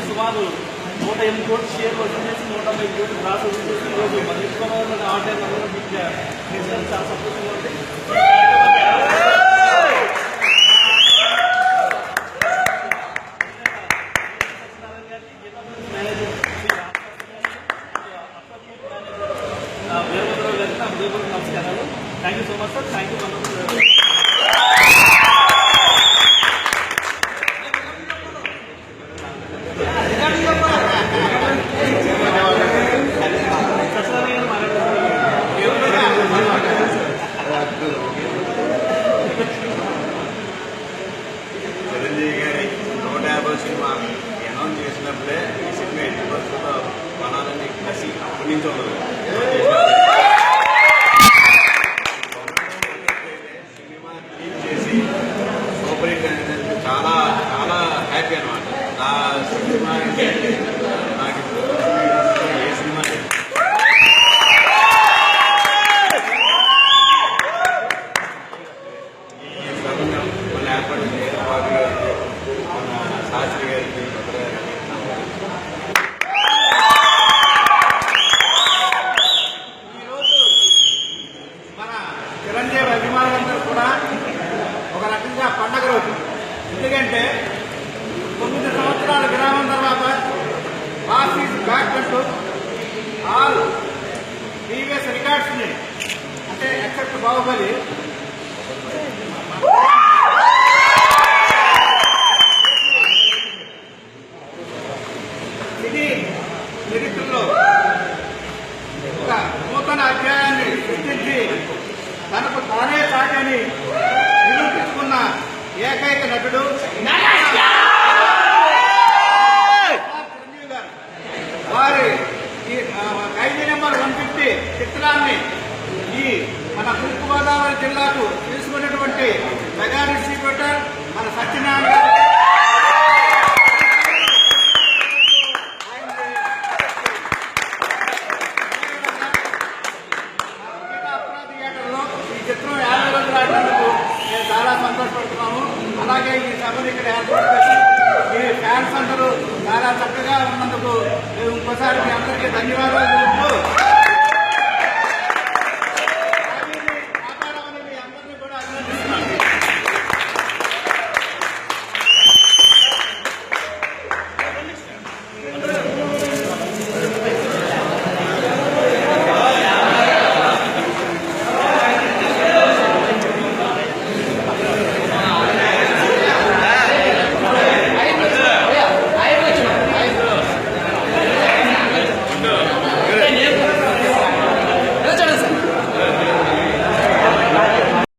సుమారు 108 కోట్ల షేర్లు వసూలు చేసి 150 కోట్లు గ్రాస్ వసూలు చేసి ఈరోజు మన ఎత్తుకోవాలని ఆర్డర్ అందరూ మీకు చాలా సంతోషంగా ఉంది. వీరభద్రరావు గారికి నా హృదయపూర్వక నమస్కారాలు. Thank you so much sir. Thank you. Chiranjeevi గారి 150 సినిమా అనౌన్స్ చేసినప్పుడే ఈ సినిమా ఎట్టి పరిస్థితుల్లో కొనాలని కసి పుణ్యించదు. సినిమా రిలీజ్ చేసి సూపర్ హిట్ అనేది చాలా చాలా హ్యాపీ అనమాట. నా సినిమా నాకు ఏ సినిమా లేదు. ఈ సమయం మన ఏర్పాటు బాబు గారికి, మన శాస్త్రి గారికి, ఈరోజు మన చిరంజీవి అభిమానులందరూ కూడా ఒక రకంగా పండగ రోజు. ఎందుకంటే 9 సంవత్సరాల విరామం తర్వాత లాస్ట్ ఈజ్ బ్యాక్ అంటూ ఆల్ ప్రీవియస్ రికార్డ్స్ని, అంటే ఎక్సెప్ట్ బాహుబలి